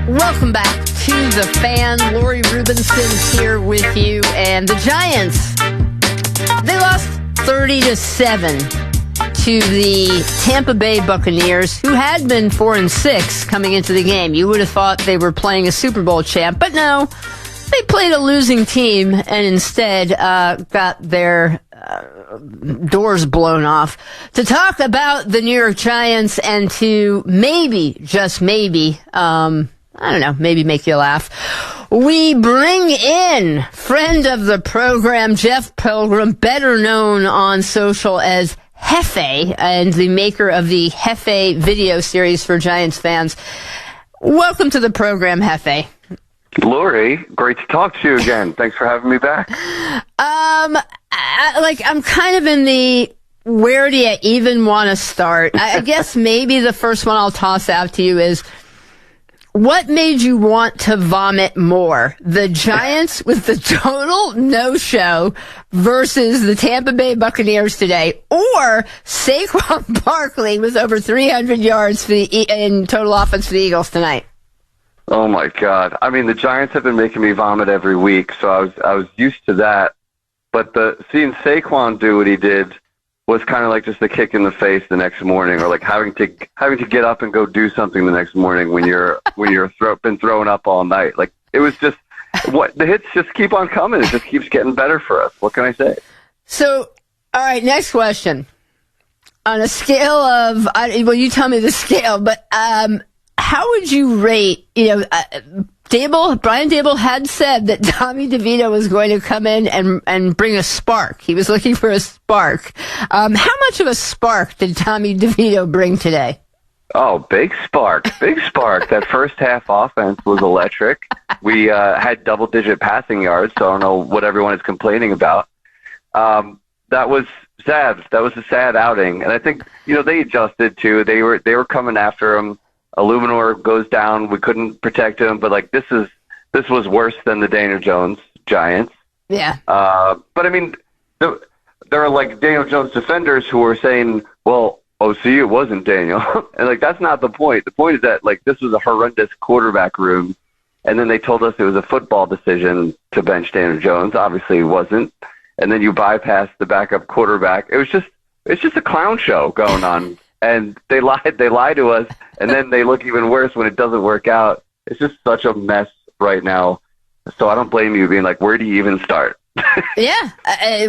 Welcome back to The Fan. Lori Rubinson here with you. And the Giants, they lost 30-7 to the Tampa Bay Buccaneers, who had been 4-6 coming into the game. You would have thought they were playing a Super Bowl champ, but no, they played a losing team and instead got their doors blown off. To talk about the New York Giants and to maybe, just maybe, I don't know, maybe make you laugh, we bring in friend of the program, Jeff Pilgrim, better known on social as Jefé, and the maker of the Jefé video series for Giants fans. Welcome to the program, Jefé. Lori, great to talk to you again. Thanks for having me back. I'm kind of in the where do you even want to start? I guess maybe the first one I'll toss out to you is, what made you want to vomit more? The Giants with the total no-show versus the Tampa Bay Buccaneers today, or Saquon Barkley with over 300 yards in total offense for the Eagles tonight? Oh my God! I mean, the Giants have been making me vomit every week, so I was used to that. But seeing Saquon do what he did was kind of like just a kick in the face the next morning, or like having to get up and go do something the next morning when you're been thrown up all night. Like, it was just the hits just keep on coming. It just keeps getting better for us. What can I say? So, all right, next question. On a scale of, you tell me the scale, but how would you rate? Brian Dable had said that Tommy DeVito was going to come in and bring a spark. He was looking for a spark. How much of a spark did Tommy DeVito bring today? Oh, big spark. Big spark. That first half offense was electric. We had double-digit passing yards, so I don't know what everyone is complaining about. That was sad. That was a sad outing. And I think, they adjusted, too. They were coming after him. Illuminor goes down. We couldn't protect him, but this was worse than the Daniel Jones Giants. Yeah. But I mean, there are like Daniel Jones defenders who are saying, "Well, see, it wasn't Daniel," and that's not the point. The point is that this was a horrendous quarterback room, and then they told us it was a football decision to bench Daniel Jones. Obviously, it wasn't. And then you bypass the backup quarterback. It's just a clown show going on. And they lied to us, and then they look even worse when it doesn't work out. It's just such a mess right now. So I don't blame you being like, where do you even start? Yeah.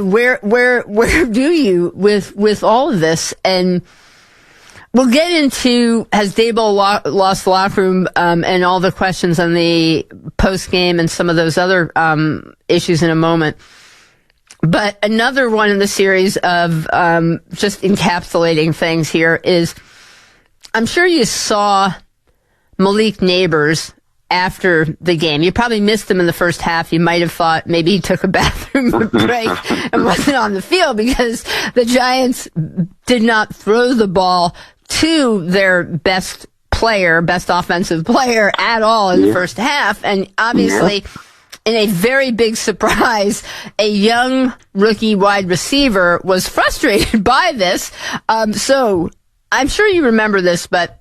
Where do you with all of this? And we'll get into, has Dable lost the locker room, and all the questions on the post game and some of those other issues in a moment. But another one in the series of just encapsulating things here is, I'm sure you saw Malik Neighbors after the game. You probably missed him in the first half. You might have thought maybe he took a bathroom break and wasn't on the field because the Giants did not throw the ball to their best offensive player at all in the first half. And obviously, in a very big surprise, a young rookie wide receiver was frustrated by this. So I'm sure you remember this, but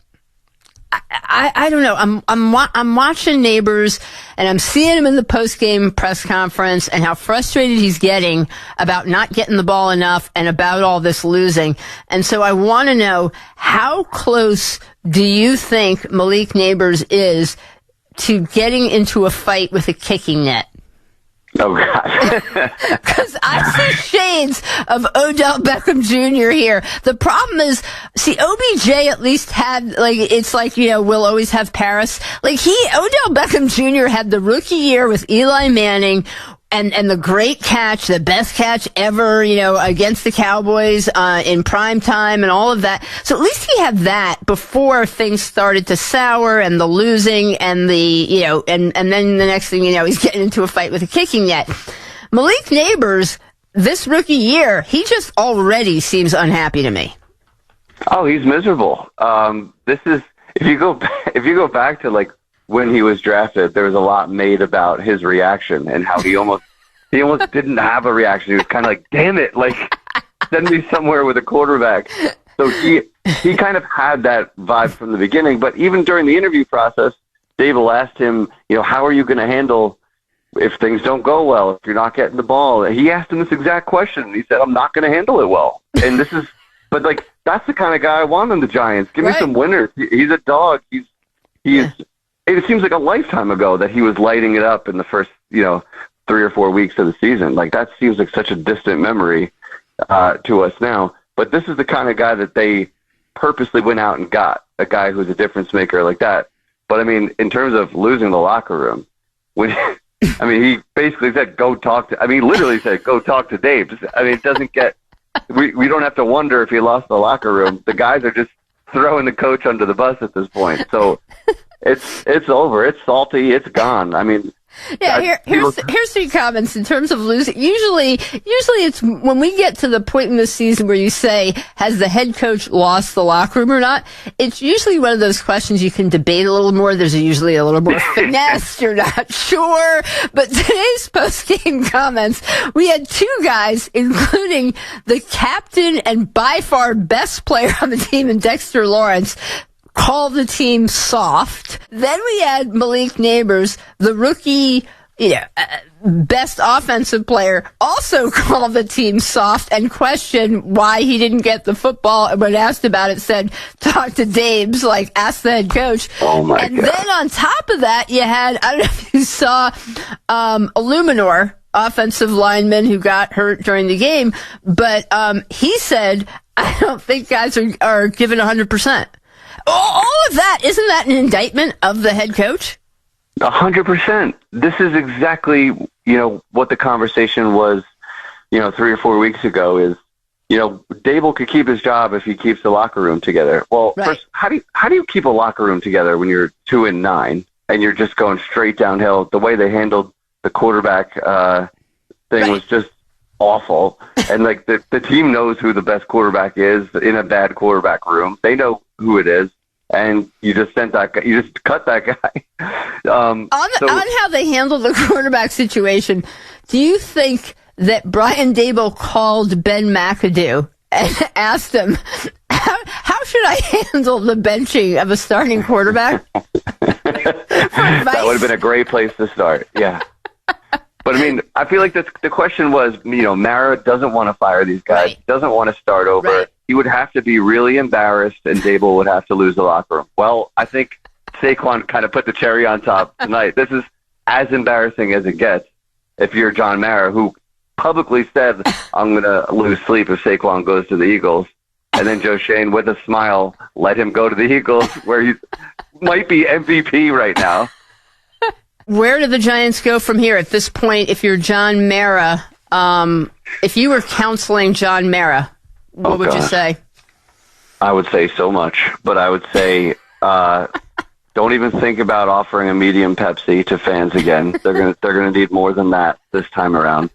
I don't know. I'm watching Neighbors, and I'm seeing him in the post-game press conference and how frustrated he's getting about not getting the ball enough and about all this losing. And so I want to know, how close do you think Malik Neighbors is to getting into a fight with a kicking net? Oh, God. Because I see shades of Odell Beckham Jr. here. The problem is, OBJ at least had, we'll always have Paris. Odell Beckham Jr. had the rookie year with Eli Manning, and the great catch, the best catch ever, against the Cowboys, in prime time and all of that. So at least he had that before things started to sour and the losing and and then the next thing he's getting into a fight with a kicking net. Malik Neighbors, this rookie year, he just already seems unhappy to me. Oh, he's miserable. This is, if you go back to when he was drafted, there was a lot made about his reaction and how he almost didn't have a reaction. He was kind of like, damn it, send me somewhere with a quarterback. So he kind of had that vibe from the beginning. But even during the interview process, Dable asked him, how are you going to handle if things don't go well, if you're not getting the ball? He asked him this exact question. He said, I'm not going to handle it well. And but that's the kind of guy I want on the Giants. Give me some winners. He's a dog. It seems like a lifetime ago that he was lighting it up in the first, 3 or 4 weeks of the season. Like, that seems like such a distant memory to us now. But this is the kind of guy that they purposely went out and got, a guy who's a difference maker like that. But, I mean, in terms of losing the locker room, he basically said, he literally said, go talk to Dave. It doesn't get – we don't have to wonder if he lost the locker room. The guys are just throwing the coach under the bus at this point. So it's over. It's salty. It's gone. Here's 3 comments in terms of losing. Usually it's when we get to the point in the season where you say, has the head coach lost the locker room or not? It's usually one of those questions you can debate a little more. There's usually a little more finesse. You're not sure. But today's post-game comments, we had 2 guys, including the captain and by far best player on the team in Dexter Lawrence, call the team soft. Then we had Malik Neighbors, the rookie, best offensive player, also call the team soft and question why he didn't get the football. And when asked about it, said, talk to Dabes, ask the head coach. Oh my God. And then on top of that, you had, I don't know if you saw, Illuminor, offensive lineman who got hurt during the game, but he said, I don't think guys are given 100%. All of that, isn't that an indictment of the head coach? 100%. This is exactly, what the conversation was, 3 or 4 weeks ago is, Dable could keep his job if he keeps the locker room together. Well, First, how do you keep a locker room together when you're 2-9 and you're just going straight downhill? The way they handled the quarterback thing was just awful. And the team knows who the best quarterback is in a bad quarterback room. They know who it is, and you just sent that guy. You just cut that guy. On how they handle the quarterback situation, do you think that Brian Dable called Ben McAdoo and asked him, how should I handle the benching of a starting quarterback? That would have been a great place to start. Yeah. But, I feel like the question was, Mara doesn't want to fire these guys, doesn't want to start over. Right. He would have to be really embarrassed, and Dable would have to lose the locker room. Well, I think Saquon kind of put the cherry on top tonight. This is as embarrassing as it gets if you're John Mara, who publicly said, I'm going to lose sleep if Saquon goes to the Eagles. And then Joe Schoen, with a smile, let him go to the Eagles, where he might be MVP right now. Where do the Giants go from here at this point if you're John Mara? If you were counseling John Mara, what would you say? I would say so much, but I would say don't even think about offering a medium Pepsi to fans again. They're gonna need more than that this time around.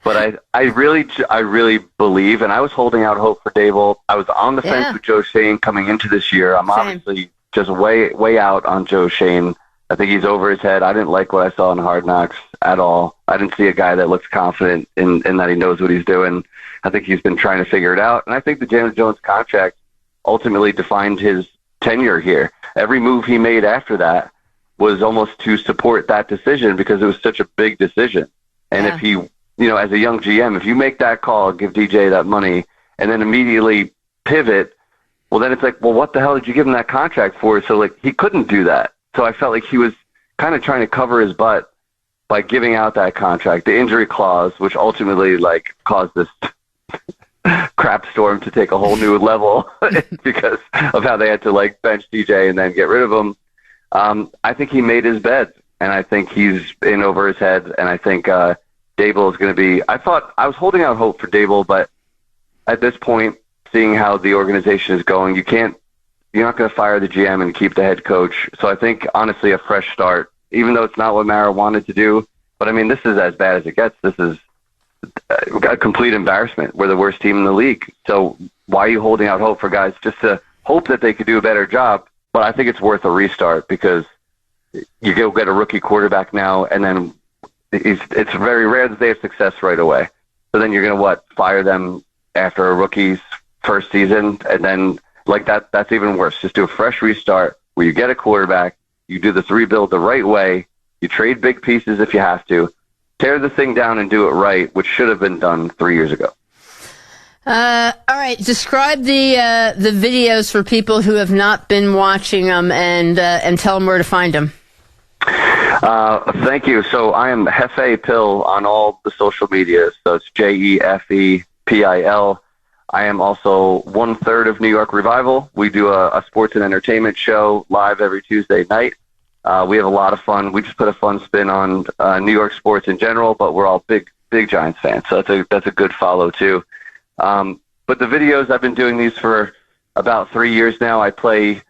But I really believe, and I was holding out hope for Dable. I was on the fence with Joe Schoen coming into this year. I'm obviously just way out on Joe Schoen. I think he's over his head. I didn't like what I saw in Hard Knocks at all. I didn't see a guy that looks confident in that he knows what he's doing. I think he's been trying to figure it out. And I think the Daniel Jones contract ultimately defined his tenure here. Every move he made after that was almost to support that decision because it was such a big decision. And if he, as a young GM, if you make that call, give DJ that money, and then immediately pivot, well, then it's like, well, what the hell did you give him that contract for? So, he couldn't do that. So I felt like he was kind of trying to cover his butt by giving out that contract, the injury clause, which ultimately caused this crap storm to take a whole new level because of how they had to bench DJ and then get rid of him. I think he made his bed, and I think he's in over his head, and I think Dable is going to be. I was holding out hope for Dable, but at this point, seeing how the organization is going, you're not going to fire the GM and keep the head coach. So I think, honestly, a fresh start, even though it's not what Mara wanted to do. But, this is as bad as it gets. This is a complete embarrassment. We're the worst team in the league. So why are you holding out hope for guys just to hope that they could do a better job? But I think it's worth a restart because you go get a rookie quarterback now, and then it's very rare that they have success right away. So then you're going to, fire them after a rookie's first season, and then that's even worse. Just do a fresh restart where you get a quarterback You do this rebuild the right way. You trade big pieces if you have to. Tear the thing down and do it right, which should have been done 3 years ago. All right. Describe the videos for people who have not been watching them, and tell them where to find them. Thank you. So I am Jefé Pill on all the social media. So it's JEFEPIL. I am also 1/3 of New York Revival. We do a sports and entertainment show live every Tuesday night. We have a lot of fun. We just put a fun spin on New York sports in general, but we're all big Giants fans. So that's a good follow too. But the videos, I've been doing these for about 3 years now. I play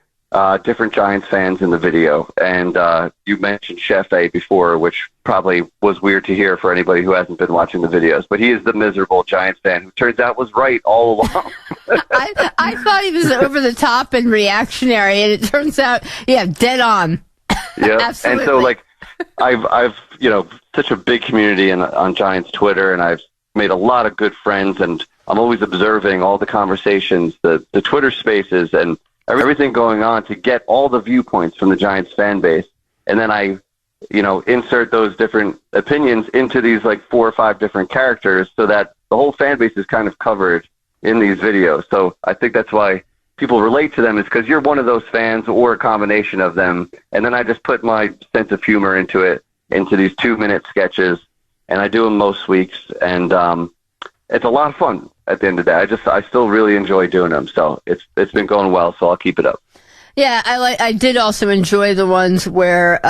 different Giants fans in the video. And you mentioned Jefé before, which probably was weird to hear for anybody who hasn't been watching the videos. But he is the miserable Giants fan who turns out was right all along. I thought he was over the top and reactionary, and it turns out, dead on. Yeah, Absolutely. And so I've such a big community on Giants Twitter, and I've made a lot of good friends, and I'm always observing all the conversations, the Twitter spaces, and everything going on to get all the viewpoints from the Giants fan base. And then I, insert those different opinions into these 4 or 5 different characters so that the whole fan base is kind of covered in these videos. So I think that's why people relate to them, is because you're one of those fans or a combination of them. And then I just put my sense of humor into these 2-minute sketches, and I do them most weeks. And it's a lot of fun at the end of the day. I still really enjoy doing them. So it's been going well, so I'll keep it up. Yeah, I did also enjoy the ones where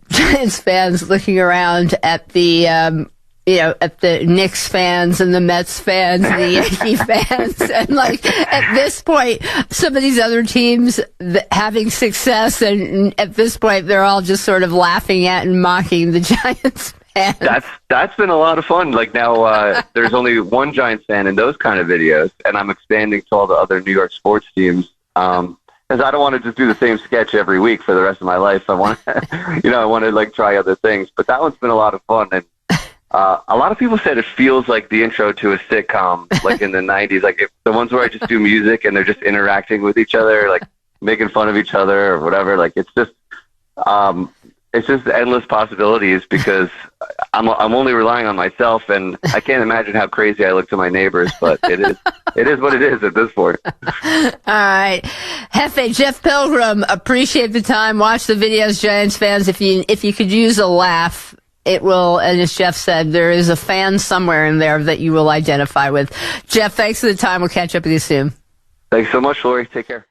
Giants fans looking around at the at the Knicks fans and the Mets fans and the Yankee fans, and at this point, some of these other teams having success, and at this point, they're all just sort of laughing at and mocking the Giants fans. That's been a lot of fun. Now, there's only one Giants fan in those kind of videos, and I'm expanding to all the other New York sports teams. Because I don't want to just do the same sketch every week for the rest of my life. I want to, I want to try other things. But that one's been a lot of fun, and a lot of people said it feels like the intro to a sitcom, in the '90s, the ones where I just do music and they're just interacting with each other, making fun of each other or whatever. It's just endless possibilities, because I'm only relying on myself, and I can't imagine how crazy I look to my neighbors, but it is what it is at this point. All right. Jefé, Jeff Pilgrim, appreciate the time. Watch the videos, Giants fans. If you could use a laugh, it will, and as Jeff said, there is a fan somewhere in there that you will identify with. Jeff, thanks for the time. We'll catch up with you soon. Thanks so much, Lori. Take care.